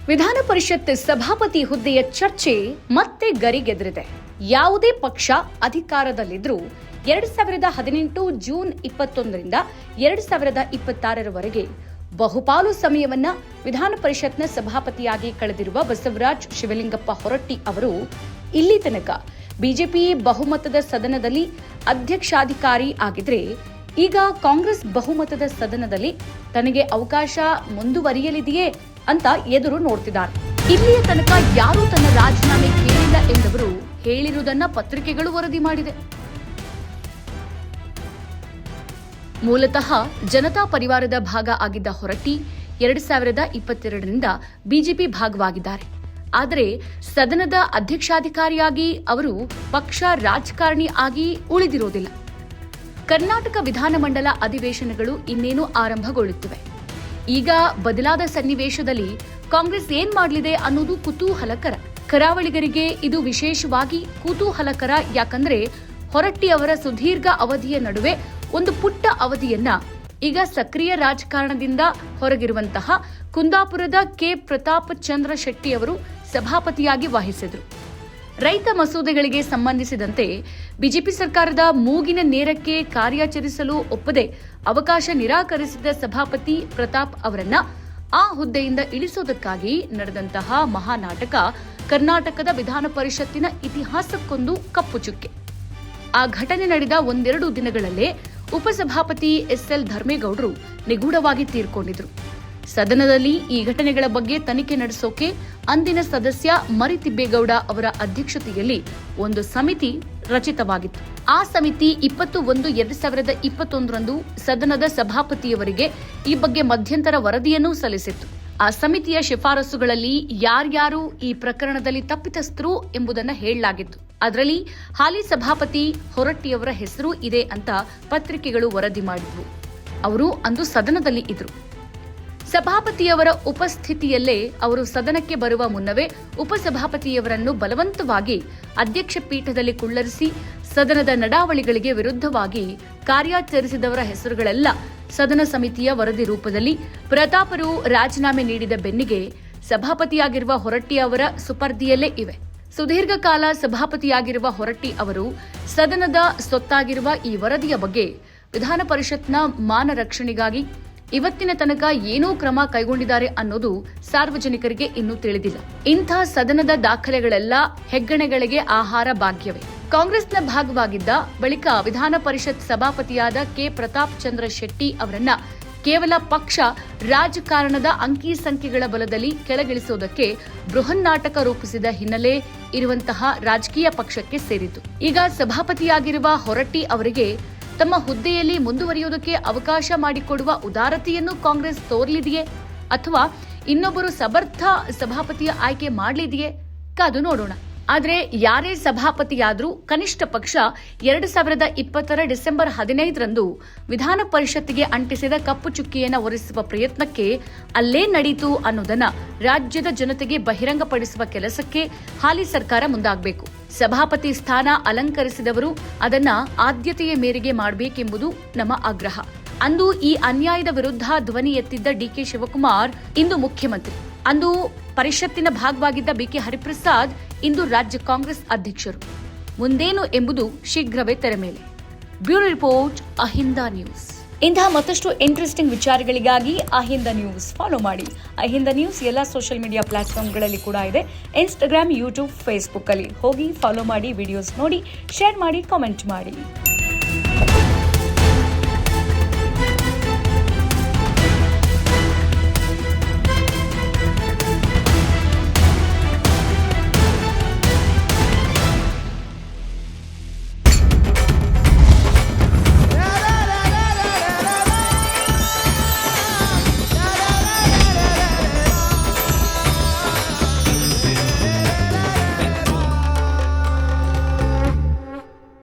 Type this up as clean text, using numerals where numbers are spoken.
ವಿಧಾನ ಪರಿಷತ್ ಸಭಾಪತಿ ಹುದ್ದೆಯ ಚರ್ಚೆ ಮತ್ತೆ ಗರಿಗೆದರಿದೆ. ಯಾವುದೇ ಪಕ್ಷ ಅಧಿಕಾರದಲ್ಲಿದ್ರೂ 2018 ಜೂನ್ 21ರಿಂದ 2026ರವರೆಗೆ ಬಹುಪಾಲು ಸಮಯವನ್ನ ವಿಧಾನ ಪರಿಷತ್ನ ಸಭಾಪತಿಯಾಗಿ ಕಳೆದಿರುವ ಬಸವರಾಜ್ ಶಿವಲಿಂಗಪ್ಪ ಹೊರಟ್ಟಿ ಅವರು ಇಲ್ಲಿ ತನಕ ಬಿಜೆಪಿ ಬಹುಮತದ ಸದನದಲ್ಲಿ ಅಧ್ಯಕ್ಷಾಧಿಕಾರಿ ಆಗಿದ್ರೆ, ಈಗ ಕಾಂಗ್ರೆಸ್ ಬಹುಮತದ ಸದನದಲ್ಲಿ ತನಗೆ ಅವಕಾಶ ಮುಂದುವರಿಯಲಿದೆಯೇ ಅಂತ ಎದುರು ನೋಡ್ತಿದ್ದಾರೆ. ಇಲ್ಲಿಯ ತನಕ ಯಾರೂ ತನ್ನ ರಾಜೀನಾಮೆ ಕೇಳಿಲ್ಲ ಎಂದವರು ಹೇಳಿರುವುದನ್ನ ಪತ್ರಿಕೆಗಳು ವರದಿ ಮಾಡಿದೆ. ಮೂಲತಃ ಜನತಾ ಪರಿವಾರದ ಭಾಗ ಆಗಿದ್ದ ಹೊರಟ್ಟಿ 2022ರಿಂದ ಬಿಜೆಪಿ ಭಾಗವಾಗಿದ್ದಾರೆ. ಆದರೆ ಸದನದ ಅಧ್ಯಕ್ಷಾಧಿಕಾರಿಯಾಗಿ ಅವರು ಪಕ್ಷ ರಾಜಕಾರಣಿ ಆಗಿ ಉಳಿದಿರೋದಿಲ್ಲ. ಕರ್ನಾಟಕ ವಿಧಾನಮಂಡಲ ಅಧಿವೇಶನಗಳು ಇನ್ನೇನು ಆರಂಭಗೊಳ್ಳುತ್ತಿವೆ. ಈಗ ಬದಲಾದ ಸನ್ನಿವೇಶದಲ್ಲಿ ಕಾಂಗ್ರೆಸ್ ಏನ್ ಮಾಡಲಿದೆ ಅನ್ನೋದು ಕುತೂಹಲಕರ. ಕರಾವಳಿಗರಿಗೆ ಇದು ವಿಶೇಷವಾಗಿ ಕುತೂಹಲಕರ. ಯಾಕಂದ್ರೆ ಹೊರಟ್ಟಿ ಅವರ ಸುದೀರ್ಘ ಅವಧಿಯ ನಡುವೆ ಒಂದು ಪುಟ್ಟ ಅವಧಿಯನ್ನ ಈಗ ಸಕ್ರಿಯ ರಾಜಕಾರಣದಿಂದ ಹೊರಗಿರುವಂತಹ ಕುಂದಾಪುರದ ಕೆ ಪ್ರತಾಪ್ ಚಂದ್ರ ಶೆಟ್ಟಿ ಅವರು ಸಭಾಪತಿಯಾಗಿ ವಹಿಸಿದರು. ರೈತ ಮಸೂದೆಗಳಿಗೆ ಸಂಬಂಧಿಸಿದಂತೆ ಬಿಜೆಪಿ ಸರ್ಕಾರದ ಮೂಗಿನ ನೇರಕ್ಕೆ ಕಾರ್ಯಾಚರಿಸಲು ಒಪ್ಪದೆ ಅವಕಾಶ ನಿರಾಕರಿಸಿದ ಸಭಾಪತಿ ಪ್ರತಾಪ್ ಅವರನ್ನ ಆ ಹುದ್ದೆಯಿಂದ ಇಳಿಸೋದಕ್ಕಾಗಿ ನಡೆದಂತಹ ಮಹಾನಾಟಕ ಕರ್ನಾಟಕದ ವಿಧಾನ ಪರಿಷತ್ತಿನ ಇತಿಹಾಸಕ್ಕೊಂದು ಕಪ್ಪು ಚುಕ್ಕೆ. ಆ ಘಟನೆ ನಡೆದ ಒಂದೆರಡು ದಿನಗಳಲ್ಲೇ ಉಪಸಭಾಪತಿ ಎಸ್ಎಲ್ ಧರ್ಮೇಗೌಡರು ನಿಗೂಢವಾಗಿ ತೀರ್ಕೊಂಡಿದ್ರು. ಸದನದಲ್ಲಿ ಈ ಘಟನೆಗಳ ಬಗ್ಗೆ ತನಿಖೆ ನಡೆಸೋಕೆ ಅಂದಿನ ಸದಸ್ಯ ಮರಿತಿಬ್ಬೇಗೌಡ ಅವರ ಅಧ್ಯಕ್ಷತೆಯಲ್ಲಿ ಒಂದು ಸಮಿತಿ ರಚಿತವಾಗಿತ್ತು. ಆ ಸಮಿತಿ 20/1/2021ರಂದು ಸದನದ ಸಭಾಪತಿಯವರಿಗೆ ಈ ಬಗ್ಗೆ ಮಧ್ಯಂತರ ವರದಿಯನ್ನೂ ಸಲ್ಲಿಸಿತ್ತು. ಆ ಸಮಿತಿಯ ಶಿಫಾರಸುಗಳಲ್ಲಿ ಯಾರ್ಯಾರು ಈ ಪ್ರಕರಣದಲ್ಲಿ ತಪ್ಪಿತಸ್ಥರು ಎಂಬುದನ್ನು ಹೇಳಲಾಗಿತ್ತು. ಅದರಲ್ಲಿ ಹಾಲಿ ಸಭಾಪತಿ ಹೊರಟ್ಟಿಯವರ ಹೆಸರು ಇದೆ ಅಂತ ಪತ್ರಿಕೆಗಳು ವರದಿ ಮಾಡಿದ್ವು. ಅವರು ಅಂದು ಸದನದಲ್ಲಿ ಇದ್ರು. ಸಭಾಪತಿಯವರ ಉಪಸ್ಥಿತಿಯಲ್ಲೇ ಅವರು ಸದನಕ್ಕೆ ಬರುವ ಮುನ್ನವೇ ಉಪಸಭಾಪತಿಯವರನ್ನು ಬಲವಂತವಾಗಿ ಅಧ್ಯಕ್ಷ ಪೀಠದಲ್ಲಿ ಕುಳ್ಳರಿಸಿ ಸದನದ ನಡಾವಳಿಗಳಿಗೆ ವಿರುದ್ಧವಾಗಿ ಕಾರ್ಯಾಚರಿಸಿದವರ ಹೆಸರುಗಳೆಲ್ಲ ಸದನ ಸಮಿತಿಯ ವರದಿ ರೂಪದಲ್ಲಿ ಪ್ರತಾಪರು ರಾಜೀನಾಮೆ ನೀಡಿದ ಬೆನ್ನಿಗೆ ಸಭಾಪತಿಯಾಗಿರುವ ಹೊರಟ್ಟಿ ಅವರ ಸುಪರ್ದಿಯಲ್ಲೇ ಇವೆ. ಸುದೀರ್ಘ ಕಾಲ ಸಭಾಪತಿಯಾಗಿರುವ ಹೊರಟ್ಟಿ ಅವರು ಸದನದ ಸೊತ್ತಾಗಿರುವ ಈ ವರದಿಯ ಬಗ್ಗೆ ವಿಧಾನ ಪರಿಷತ್ನ ಮಾನ ರಕ್ಷಣೆಗಾಗಿ ಇವತ್ತಿನ ತನಕ ಏನೋ ಕ್ರಮ ಕೈಗೊಂಡಿದ್ದಾರೆ ಅನ್ನೋದು ಸಾರ್ವಜನಿಕರಿಗೆ ಇನ್ನೂ ತಿಳಿದಿಲ್ಲ. ಇಂಥ ಸದನದ ದಾಖಲೆಗಳೆಲ್ಲ ಹೆಗ್ಗಣೆಗಳಿಗೆ ಆಹಾರ ಭಾಗ್ಯವೇ. ಕಾಂಗ್ರೆಸ್ನ ಭಾಗವಾಗಿದ್ದ ಬಳಿಕ ವಿಧಾನ ಪರಿಷತ್ ಸಭಾಪತಿಯಾದ ಕೆ ಪ್ರತಾಪ್ ಚಂದ್ರ ಶೆಟ್ಟಿ ಅವರನ್ನ ಕೇವಲ ಪಕ್ಷ ರಾಜಕಾರಣದ ಅಂಕಿ ಸಂಖ್ಯೆಗಳ ಬಲದಲ್ಲಿ ಕೆಳಗಿಳಿಸೋದಕ್ಕೆ ಬೃಹನ್ನಾಟಕ ರೂಪಿಸಿದ ಹಿನ್ನೆಲೆ ಇರುವಂತಹ ರಾಜಕೀಯ ಪಕ್ಷಕ್ಕೆ ಸೇರಿತು. ಈಗ ಸಭಾಪತಿಯಾಗಿರುವ ಹೊರಟ್ಟಿ ಅವರಿಗೆ ತಮ್ಮ ಹುದ್ದೆಯಲ್ಲಿ ಮುಂದುವರಿಯುವುದಕ್ಕೆ ಅವಕಾಶ ಮಾಡಿಕೊಡುವ ಉದಾರತೆಯನ್ನು ಕಾಂಗ್ರೆಸ್ ತೋರಲಿದೆಯೇ ಅಥವಾ ಇನ್ನೊಬ್ಬರು ಸಮರ್ಥ ಸಭಾಪತಿಯ ಆಯ್ಕೆ ಮಾಡಲಿದೆಯೇ ಕಾದು ನೋಡೋಣ. ಆದರೆ ಯಾರೇ ಸಭಾಪತಿಯಾದರೂ ಕನಿಷ್ಠ ಪಕ್ಷ 2020 ಡಿಸೆಂಬರ್ 15ರಂದು ವಿಧಾನ ಪರಿಷತ್ತಿಗೆ ಅಂಟಿಸಿದ ಕಪ್ಪು ಚುಕ್ಕಿಯನ್ನು ಒರೆಸುವ ಪ್ರಯತ್ನಕ್ಕೆ ಅಲ್ಲೇ ನಡೆಯಿತು ಅನ್ನೋದನ್ನ ರಾಜ್ಯದ ಜನತೆಗೆ ಬಹಿರಂಗಪಡಿಸುವ ಕೆಲಸಕ್ಕೆ ಹಾಲಿ ಸರ್ಕಾರ ಮುಂದಾಗಬೇಕು. ಸಭಾಪತಿ ಸ್ಥಾನ ಅಲಂಕರಿಸಿದವರು ಅದನ್ನ ಆದ್ಯತೆಯ ಮೇರೆಗೆ ಮಾಡಬೇಕೆಂಬುದು ನಮ್ಮ ಆಗ್ರಹ. ಅಂದು ಈ ಅನ್ಯಾಯದ ವಿರುದ್ಧ ಧ್ವನಿ ಎತ್ತಿದ್ದ ಡಿಕೆ ಶಿವಕುಮಾರ್ ಇಂದು ಮುಖ್ಯಮಂತ್ರಿ. ಅಂದು ಪರಿಷತ್ತಿನ ಭಾಗವಾಗಿದ್ದ ಬಿಕೆ ಹರಿಪ್ರಸಾದ್ ಇಂದು ರಾಜ್ಯ ಕಾಂಗ್ರೆಸ್ ಅಧ್ಯಕ್ಷರು. ಮುಂದೇನು ಎಂಬುದು ಶೀಘ್ರವೇ ತೆರೆ ಮೇಲೆ. Bureau report, Ahinda news. ಇಂತಹ ಮತ್ತಷ್ಟು ಇಂಟ್ರೆಸ್ಟಿಂಗ್ ವಿಚಾರಗಳಿಗಾಗಿ ಅಹಿಂದ ನ್ಯೂಸ್ ಫಾಲೋ ಮಾಡಿ. ಅಹಿಂದ ನ್ಯೂಸ್ ಎಲ್ಲ ಸೋಷಿಯಲ್ ಮೀಡಿಯಾ ಪ್ಲಾಟ್ಫಾರ್ಮ್ಗಳಲ್ಲಿ ಕೂಡ ಇದೆ. ಇನ್ಸ್ಟಾಗ್ರಾಮ್, ಯೂಟ್ಯೂಬ್, ಫೇಸ್ಬುಕ್ ಅಲ್ಲಿ ಹೋಗಿ ಫಾಲೋ ಮಾಡಿ, ವಿಡಿಯೋಸ್ ನೋಡಿ, ಶೇರ್ ಮಾಡಿ, ಕಾಮೆಂಟ್ ಮಾಡಿ.